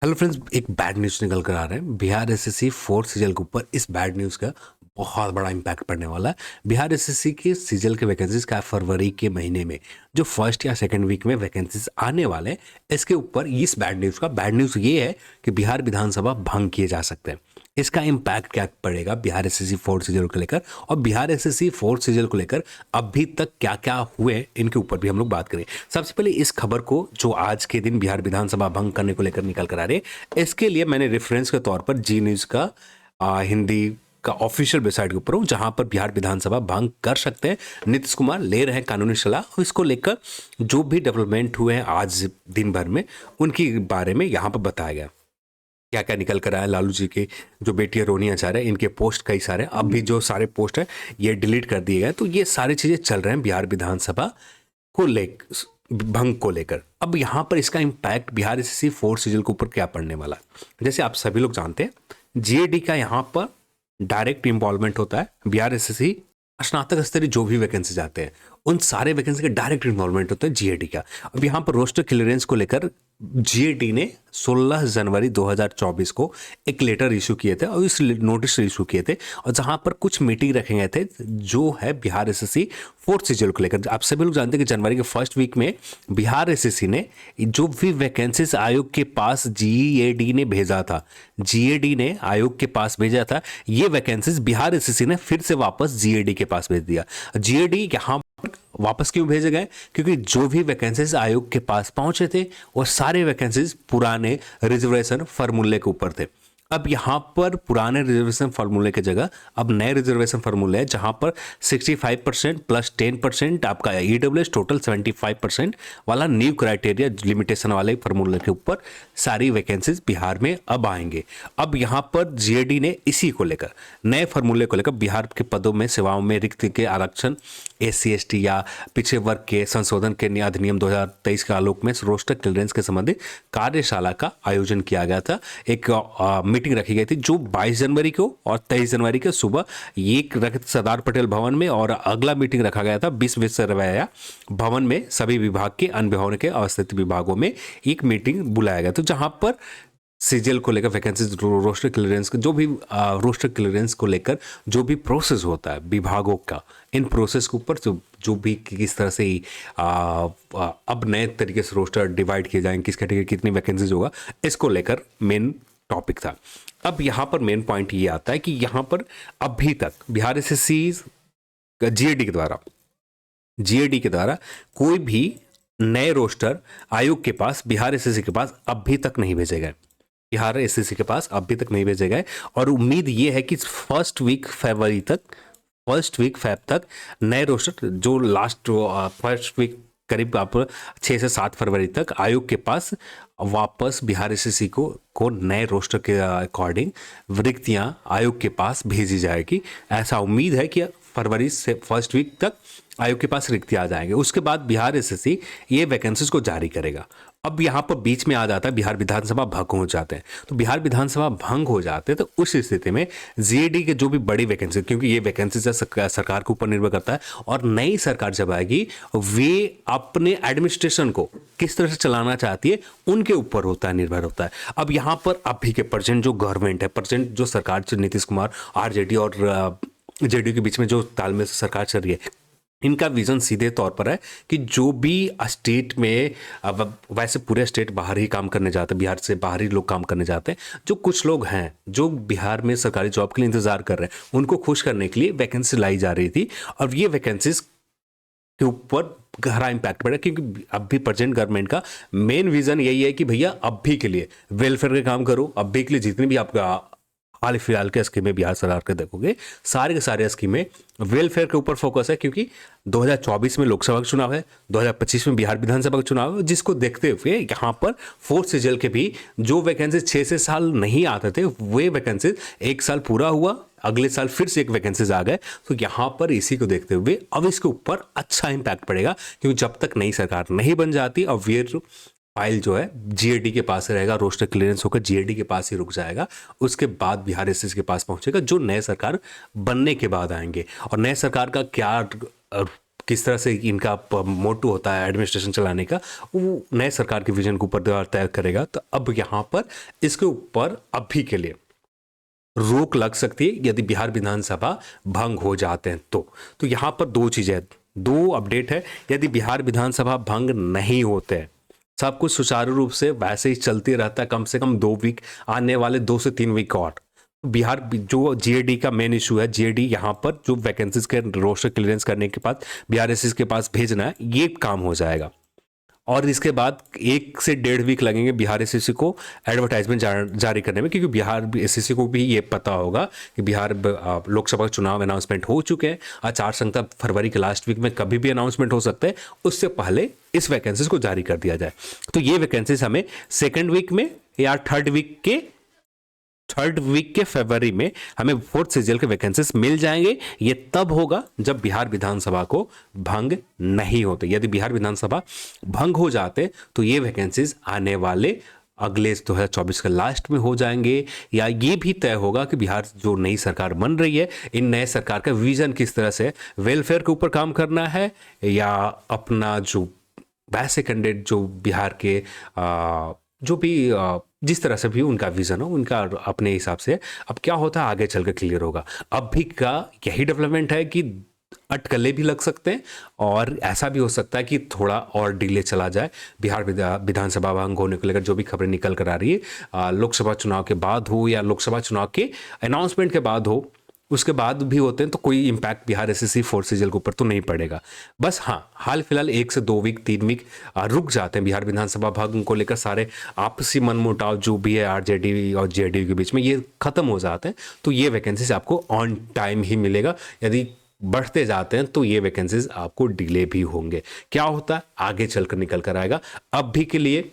Hello friends, एक bad news निकल कर आ रहा है। बिहार एसएससी फोर्थ सीजल के ऊपर इस बैड न्यूज़ का बहुत बड़ा इम्पैक्ट पड़ने वाला है। बिहार एसएससी के सीजल के वैकेंसीज का फरवरी के महीने में जो फर्स्ट या सेकंड वीक में वैकेंसीज आने वाले हैं, इसके ऊपर इस बैड न्यूज़ ये है कि बिहार विधानसभा भंग किए जा सकते हैं। इसका इम्पैक्ट क्या पड़ेगा बिहार एसएससी फोर्थ सीजल को लेकर, और बिहार एसएससी फोर्थ सीजल को लेकर अभी तक क्या क्या हुए, इनके ऊपर भी हम लोग बात करें। सबसे पहले इस खबर को जो आज के दिन बिहार विधानसभा भंग करने को लेकर निकल कर आ रही है, इसके लिए मैंने रेफरेंस के तौर पर जी न्यूज़ का हिंदी का ऑफिशियल वेबसाइट के ऊपर हूँ, जहां पर बिहार विधानसभा भंग कर सकते हैं। नीतीश कुमार ले रहे हैं कानूनी सलाह, और इसको लेकर जो भी डेवलपमेंट हुए हैं आज दिन भर में, उनके बारे में यहाँ पर बताया गया। क्या क्या निकल कर आया। लालू जी के जो बेटी है रोनी आचार्य, इनके पोस्ट कई सारे, अब भी जो सारे पोस्ट है ये डिलीट कर दिए गए। तो ये सारी चीज़ें चल रहे हैं बिहार विधानसभा को लेकर, भंग को लेकर। अब यहाँ पर इसका इम्पैक्ट बिहार एसएससी फोर्थ सीजल के ऊपर क्या पड़ने वाला है। जैसे आप सभी लोग जानते हैं, जीएडी का यहाँ पर डायरेक्ट इन्वॉल्वमेंट होता है। बिहार एसएससी स्नातक स्तरीय जो भी वैकेंसी जाते हैं, उन सारे वैकेंसी का डायरेक्ट इन्वॉल्वमेंट होता है जीएडी का। अब यहाँ पर रोस्टर क्लियरेंस को लेकर जीएडी ने 16 जनवरी 2024 को एक लेटर इशू किए थे, और इस नोटिस इशू किए थे, और जहां पर कुछ मीटिंग रखे गए थे जो है बिहार एसएससी फोर्थ सीजल को लेकर। आप सभी लोग जानते हैं कि जनवरी के फर्स्ट वीक में बिहार एसएससी ने जो भी वैकेंसीज आयोग के पास जीएडी ने भेजा था, जीएडी ने आयोग के पास भेजा था, ये वैकेंसीज बिहार एसएससी ने फिर से वापस जीएडी के पास भेज दिया। जीएडी यहाँ वापस क्यों भेजे गए? क्योंकि जो भी वैकेंसीज आयोग के पास पहुंचे थे वो सारे वैकेंसीज पुराने रिजर्वेशन फार्मूले के ऊपर थे। अब यहाँ पर पुराने रिजर्वेशन फार्मूले की जगह अब नए रिजर्वेशन फार्मूले है, जहाँ पर 65% प्लस 10% आपका ईडब्ल्यूएस, टोटल 75% वाला न्यू क्राइटेरिया लिमिटेशन वाले फार्मूले के ऊपर सारी वैकेंसीज बिहार में अब आएंगे। अब यहाँ पर जीएडी ने इसी को लेकर, नए फार्मूले को लेकर, बिहार के पदों में सेवाओं में रिक्त के आरक्षण, एससी एसटी या पिछड़े वर्ग के संशोधन के अधिनियम 2023 के आलोक में रोस्टर क्लियरेंस के संबंधित कार्यशाला का आयोजन किया गया था। एक मीटिंग रखी गई थी जो 22 जनवरी को और 23 जनवरी को सुबह एक रखी सरदार पटेल भवन में, और अगला मीटिंग रखा गया था 20 विश्वविद्यालय भवन में। सभी विभाग के अन्य विभागों के अवस्थित विभागों में एक मीटिंग बुलाया गया, तो जहां पर सीजीएल को लेकर वैकेंसी रोस्टर क्लियरेंस, जो भी रोस्टर क्लियरेंस को लेकर जो भी प्रोसेस होता है विभागों का, इन प्रोसेस के ऊपर जो भी किस तरह से अब नए तरीके से रोस्टर डिवाइड किए जाएंगे, किस कैटेगरी कितनी वैकेंसीज होगा, इसको लेकर मेन टॉपिक था। अब यहाँ पर मेन पॉइंट ये आता है कि यहाँ पर अभी तक बिहार एसएससी जीएडी के द्वारा कोई भी नए रोस्टर आयोग के पास, बिहार एसएससी के पास अभी तक नहीं भेजे गए। बिहार एसएससी के पास अभी तक नहीं भेजे गए, और उम्मीद ये है कि फर्स्ट वीक फेब तक नए रोस्टर, जो लास्ट फर्स्ट वीक करीब आप 6 से 7 फरवरी तक आयोग के पास वापस बिहार एसएससी को नए रोस्टर के अकॉर्डिंग रिक्तियां आयोग के पास भेजी जाएगी। ऐसा उम्मीद है कि फरवरी से फर्स्ट वीक तक आयोग के पास रिक्तियां आ जाएंगे। उसके बाद बिहार एसएससी ये वैकेंसीज को जारी करेगा। अब यहाँ पर बीच में आ जाता है बिहार विधानसभा भंग हो जाते हैं। तो बिहार विधानसभा भंग हो जाते हैं, तो उस स्थिति में जीएडी के जो भी बड़ी वैकेंसी, क्योंकि ये वैकेंसी सरकार के ऊपर निर्भर करता है, और नई सरकार जब आएगी वे अपने एडमिनिस्ट्रेशन को किस तरह से चलाना चाहती है उनके ऊपर होता है, निर्भर होता है। अब यहाँ पर अभी के प्रेजेंट जो गवर्नमेंट है, प्रेजेंट जो सरकार नीतीश कुमार, आरजेडी और जेडीयू के बीच में जो तालमेल से सरकार चल रही है, इनका विजन सीधे तौर पर है कि जो भी स्टेट में, वैसे पूरे स्टेट बाहर ही काम करने जाते हैं, बिहार से बाहर ही लोग काम करने जाते हैं, जो कुछ लोग हैं जो बिहार में सरकारी जॉब के लिए इंतजार कर रहे हैं, उनको खुश करने के लिए वैकेंसी लाई जा रही थी। और ये वैकेंसीज के ऊपर गहरा इम्पैक्ट पड़ा, क्योंकि अब भी प्रेजेंट गवर्नमेंट का मेन विजन यही है कि भैया अब भी के लिए वेलफेयर के काम करो। अब भी के लिए जितनी भी आपका हाल फिलहाल के स्कीमें बिहार सरकार के देखोगे, सारे के सारे स्कीमें वेलफेयर के ऊपर फोकस है, क्योंकि 2024 में लोकसभा का चुनाव है, 2025 में बिहार विधानसभा का चुनाव है, जिसको देखते हुए यहाँ पर फोर्थ सीजल के भी जो वैकेंसी 6 से साल नहीं आते थे, वे वैकेंसी 1 साल पूरा हुआ, अगले साल फिर से एक वैकेंसीज आ गए। तो यहाँ पर इसी को देखते हुए अब इसके ऊपर अच्छा इंपैक्ट पड़ेगा, क्योंकि जब तक नई सरकार नहीं बन जाती, और वे फाइल जो है जीएडी के पास रहेगा, रोस्टर क्लियरेंस होकर जीएडी के पास ही रुक जाएगा। उसके बाद बिहार एसएससी के पास पहुंचेगा, जो नए सरकार बनने के बाद आएंगे। और नए सरकार का क्या किस तरह से इनका मोटो होता है एडमिनिस्ट्रेशन चलाने का, वो नए सरकार के विजन के ऊपर तय करेगा। तो अब यहाँ पर इसके ऊपर अभी के लिए रोक लग सकती है यदि बिहार विधानसभा भंग हो जाते हैं तो यहाँ पर दो चीज़ें, दो अपडेट है। यदि बिहार विधानसभा भंग नहीं होते हैं, सब कुछ सुचारू रूप से वैसे ही चलती रहता है, कम से कम 2 वीक, आने वाले 2 से 3 वीक और बिहार जो जीएडी का मेन इशू है, जीएडी यहाँ पर जो वैकेंसीज के रोस्टर क्लियरेंस करने के बाद बीआरएसएस के पास भेजना है, ये काम हो जाएगा। और इसके बाद 1 से 1.5 वीक लगेंगे बिहार एसएससी को एडवर्टाइजमेंट जारी करने में, क्योंकि बिहार एसएससी को भी ये पता होगा कि बिहार लोकसभा चुनाव अनाउंसमेंट हो चुके हैं, आचार संहिता फरवरी के लास्ट वीक में कभी भी अनाउंसमेंट हो सकता है, उससे पहले इस वैकेंसीज को जारी कर दिया जाए। तो ये वैकेंसीज हमें 2nd वीक में या 3rd वीक के फरवरी में हमें 4th सीजीएल के वैकेंसीज मिल जाएंगे। ये तब होगा जब बिहार विधानसभा को भंग नहीं होते। यदि बिहार विधानसभा भंग हो जाते तो ये वैकेंसीज आने वाले अगले 2024 के लास्ट में हो जाएंगे, या ये भी तय होगा कि बिहार जो नई सरकार बन रही है, इन नए सरकार का विजन किस तरह से वेलफेयर के ऊपर काम करना है, या अपना जो वैसे कैंडिडेट जो बिहार के जो भी जिस तरह से भी उनका विजन हो, उनका अपने हिसाब से अब क्या होता है आगे चलकर क्लियर होगा। अब भी का यही डेवलपमेंट है कि अटकलें भी लग सकते हैं, और ऐसा भी हो सकता है कि थोड़ा और डिले चला जाए बिहार विधानसभा भंग होने को लेकर। जो भी खबरें निकल कर आ रही है, लोकसभा चुनाव के बाद हो या लोकसभा चुनाव के अनाउंसमेंट के बाद हो, उसके बाद भी होते हैं, तो कोई impact Bihar SSC 4th CGL के ऊपर तो नहीं पड़ेगा। बस हाँ, हाल फिलहाल 1 से 2 वीक 3 वीक रुक जाते हैं बिहार विधानसभा भंग को लेकर। सारे आपसी मनमुटाव जो भी है आरजेडी और जेडीयू के बीच में, ये खत्म हो जाते हैं, तो ये वैकेंसीज आपको ऑन टाइम ही मिलेगा। यदि बढ़ते जाते हैं तो ये वैकेंसीज आपको डिले भी होंगे। क्या होता है आगे चलकर निकल कर आएगा। अब भी के लिए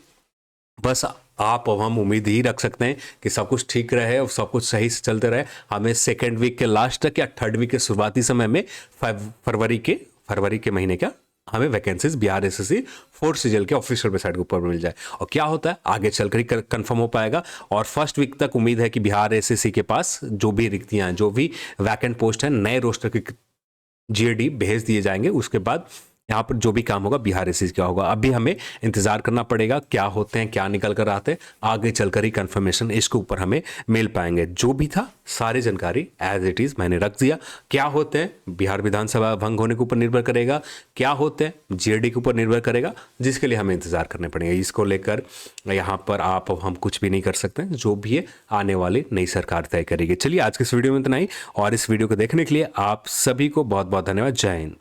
बस आप और हम उम्मीद ही रख सकते हैं कि सब कुछ ठीक रहे और सब कुछ सही से चलते रहे। हमें 2nd वीक के लास्ट तक या 3rd वीक के शुरुआती समय में फरवरी के महीने का हमें vacancies Bihar SSC 4th CGL के ऑफिशियल वेबसाइट के ऊपर मिल जाए। और क्या होता है आगे चलकर ही कंफर्म हो पाएगा। और 1st वीक तक उम्मीद है कि बिहार एसएससी के पास जो भी रिक्तियां हैं, जो भी वैकेंट पोस्ट है, नए रोस्टर के जीएडी भेज दिए जाएंगे। उसके बाद यहाँ पर जो भी काम होगा बिहार एसएससी का होगा। अभी हमें इंतजार करना पड़ेगा क्या होते हैं, क्या निकल कर आते हैं, आगे चलकर ही कंफर्मेशन इसके ऊपर हमें मिल पाएंगे। जो भी था सारी जानकारी एज इट इज मैंने रख दिया। क्या होते हैं बिहार विधानसभा भंग होने के ऊपर निर्भर करेगा, क्या होते हैं जीएडी के ऊपर निर्भर करेगा, जिसके लिए हमें इंतजार करने पड़ेंगे। इसको लेकर यहाँ पर आप हम कुछ भी नहीं कर सकते, जो भी है आने वाली नई सरकार तय करेगी। चलिए आज के इस वीडियो में इतना ही, और इस वीडियो को देखने के लिए आप सभी को बहुत बहुत धन्यवाद। जय हिंद।